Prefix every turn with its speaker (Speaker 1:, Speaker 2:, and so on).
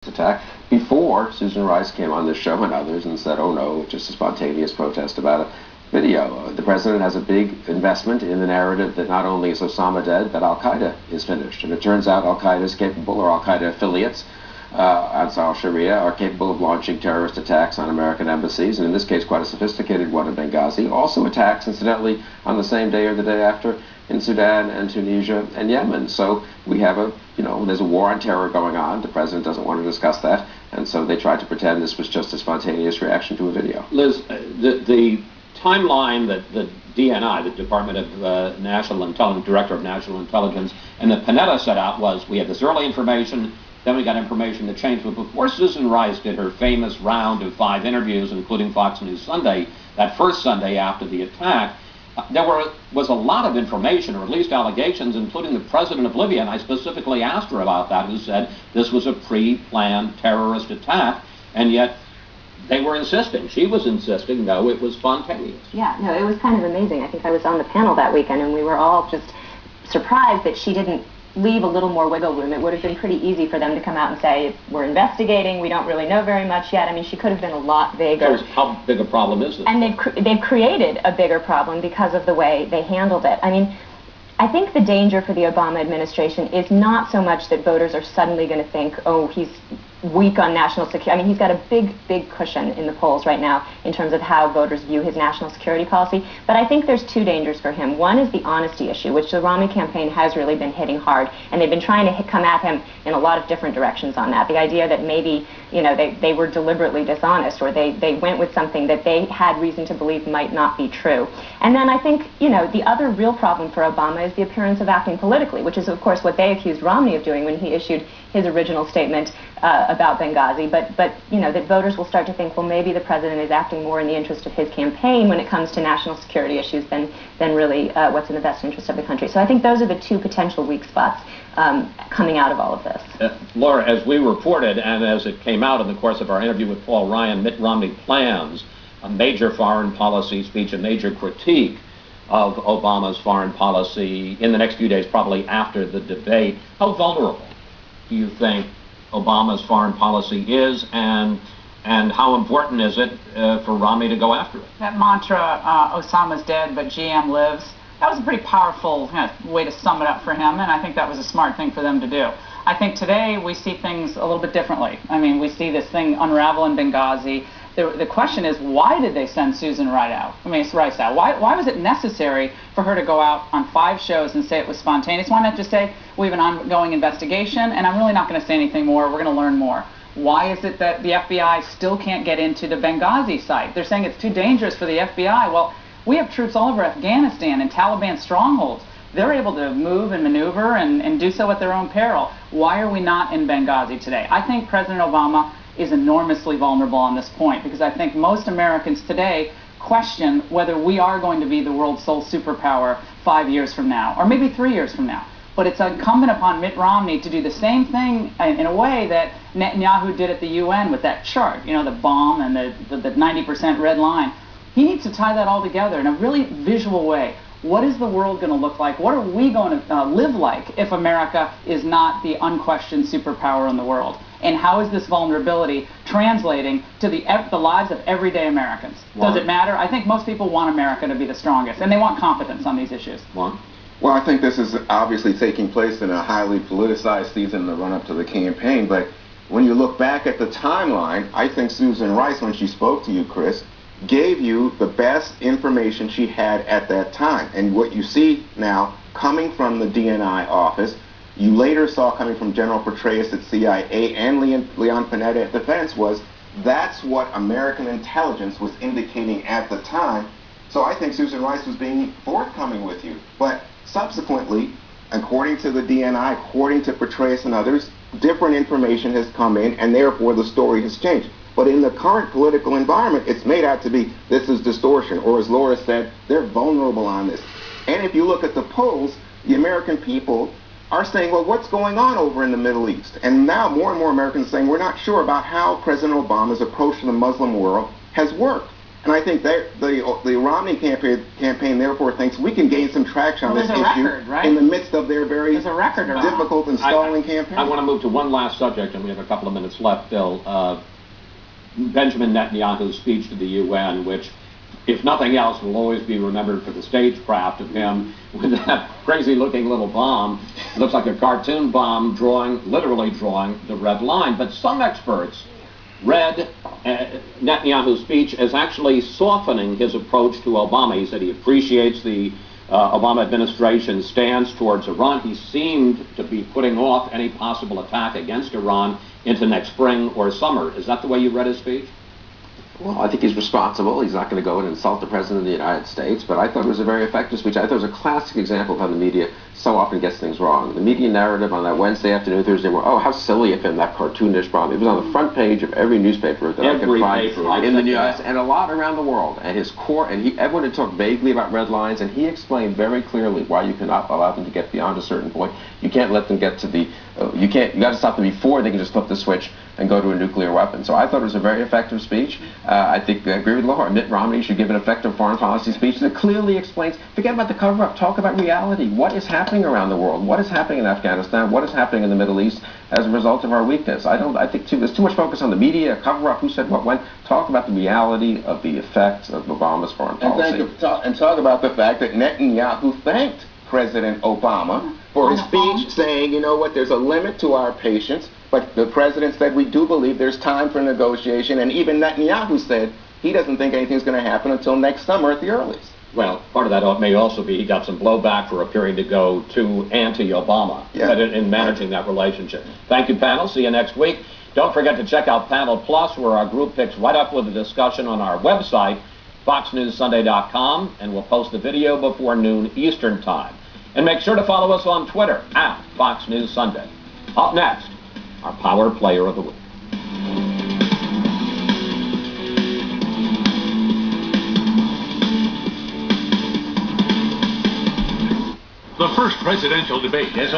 Speaker 1: attack before Susan Rice came on this show and others and said, oh no, just a spontaneous protest about a video. The president has a big investment in the narrative that not only is Osama dead, but Al-Qaeda is finished. And it turns out Al-Qaeda is capable, or Al-Qaeda affiliates, Ansar al-Sharia, are capable of launching terrorist attacks on American embassies, and in this case quite a sophisticated one in Benghazi. Also attacks, incidentally, on the same day or the day after in Sudan and Tunisia and Yemen. So we have there's a war on terror going on. The president doesn't want to discuss that, and so they tried to pretend this was just a spontaneous reaction to a video.
Speaker 2: Liz, the timeline that the DNI, the Department of National Intelligence, Director of National Intelligence, and the Panetta set out was we had this early information, then we got information that changed. But before Susan Rice did her famous round of 5 interviews, including Fox News Sunday, that first Sunday after the attack, there was a lot of information, or at least allegations, including the president of Libya, and I specifically asked her about that, who said this was a pre-planned terrorist attack, and yet they were insisting. She was insisting, no, it was spontaneous.
Speaker 3: Yeah, no, it was kind of amazing. I think I was on the panel that weekend, and we were all just surprised that she didn't leave a little more wiggle room. It would have been pretty easy for them to come out and say, we're investigating, we don't really know very much yet. I mean, she could have been a lot bigger.
Speaker 2: So how big a problem is this?
Speaker 3: And they've created a bigger problem because of the way they handled it. I mean, I think the danger for the Obama administration is not so much that voters are suddenly going to think, oh, he's weak on national security. I mean, he's got a big cushion in the polls right now in terms of how voters view his national security policy. But I think there's 2 dangers for him. One is the honesty issue, which the Romney campaign has really been hitting hard, and they've been trying to come at him in a lot of different directions on that. The idea that maybe, they were deliberately dishonest, or they went with something that they had reason to believe might not be true. And then I think, the other real problem for Obama is the appearance of acting politically, which is, of course, what they accused Romney of doing when he issued his original statement about Benghazi, but that voters will start to think, well, maybe the president is acting more in the interest of his campaign when it comes to national security issues than really what's in the best interest of the country. So I think those are the 2 potential weak spots coming out of all of this.
Speaker 2: Laura, as we reported, and as it came out in the course of our interview with Paul Ryan, Mitt Romney plans a major foreign policy speech, a major critique of Obama's foreign policy in the next few days, probably after the debate. How vulnerable do you think Obama's foreign policy is, and how important is it for Romney to go after it?
Speaker 4: That mantra, Osama's dead, but GM lives, that was a pretty powerful way to sum it up for him, and I think that was a smart thing for them to do. I think today we see things a little bit differently. I mean, we see this thing unravel in Benghazi. The question is, why did they send Susan Rice out? Why was it necessary for her to go out on 5 shows and say it was spontaneous? Why not just say, we have an ongoing investigation, and I'm really not going to say anything more, we're going to learn more? Why is it that the FBI still can't get into the Benghazi site? They're saying it's too dangerous for the FBI. Well, we have troops all over Afghanistan and Taliban strongholds. They're able to move and maneuver and do so at their own peril. Why are we not in Benghazi today? I think President Obama is enormously vulnerable on this point, because I think most Americans today question whether we are going to be the world's sole superpower 5 years from now, or maybe 3 years from now. But it's incumbent upon Mitt Romney to do the same thing in a way that Netanyahu did at the UN with that chart, the bomb and the 90% red line. He needs to tie that all together in a really visual way. What is the world going to look like? What are we going to live like if America is not the unquestioned superpower in the world? And how is this vulnerability translating to the lives of everyday Americans? Does it matter? I think most people want America to be the strongest, and they want competence on these issues.
Speaker 1: Juan?
Speaker 5: Well, I think this is obviously taking place in a highly politicized season in the run-up to the campaign, but when you look back at the timeline, I think Susan Rice, when she spoke to you, Chris, gave you the best information she had at that time. And what you see now coming from the DNI office, you later saw coming from General Petraeus at CIA and Leon Panetta at Defense, was that's what American intelligence was indicating at the time. So I think Susan Rice was being forthcoming with you. But subsequently, according to the DNI, according to Petraeus and others, different information has come in, and therefore the story has changed. But in the current political environment, it's made out to be this is distortion, or as Laura said, they're vulnerable on this. And if you look at the polls, the American people are saying, well, what's going on over in the Middle East? And now more and more Americans are saying we're not sure about how President Obama's approach to the Muslim world has worked. And I think that the Romney campaign therefore thinks we can gain some traction on
Speaker 4: Well,
Speaker 5: this
Speaker 4: there's a
Speaker 5: issue
Speaker 4: record, right?
Speaker 5: in the midst of their very
Speaker 4: There's a record around it.
Speaker 5: difficult and stalling campaign.
Speaker 2: I want to move to one last subject, and we have a couple of minutes left, Bill. Benjamin Netanyahu's speech to the UN, which, if nothing else, will always be remembered for the stagecraft of him with that crazy-looking little bomb. It looks like a cartoon bomb literally drawing the red line. But some experts read Netanyahu's speech as actually softening his approach to Obama. He said he appreciates the Obama administration's stance towards Iran. He seemed to be putting off any possible attack against Iran into next spring or summer. Is that the way you read his speech?
Speaker 1: Well, I think he's responsible. He's not going to go and insult the President of the United States, but I thought it was a very effective speech. I thought it was a classic example of how the media so often gets things wrong. The media narrative on that Wednesday afternoon, Thursday morning, oh, how silly of him, that cartoonish bomb. It was on the front page of every newspaper that I could find in the U.S. and a lot around the world. And his core, everyone had talked vaguely about red lines, and he explained very clearly why you cannot allow them to get beyond a certain point. You can't let them get to the, you got to stop them before they can just flip the switch and go to a nuclear weapon. So I thought it was a very effective speech. I think I agree with Laura. Mitt Romney should give an effective foreign policy speech that clearly explains, forget about the cover-up, talk about reality. What is happening around the world? What is happening in Afghanistan? What is happening in the Middle East as a result of our weakness? I think there's too much focus on the media, cover-up, who said what when. Talk about the reality of the effects of Obama's foreign policy.
Speaker 5: And talk about the fact that Netanyahu thanked President Obama for his speech, saying, you know what, there's a limit to our patience. But the president said we do believe there's time for negotiation, and even Netanyahu said he doesn't think anything's going to happen until next summer at the earliest.
Speaker 2: Well, part of that may also be he got some blowback for appearing to go too anti-Obama in managing that relationship. Thank you, panel. See you next week. Don't forget to check out Panel Plus, where our group picks right up with the discussion on our website, foxnewssunday.com, and we'll post the video before noon Eastern Time. And make sure to follow us on Twitter, @FoxNewsSunday. Up next, our Power Player of the Week.
Speaker 6: The first presidential debate is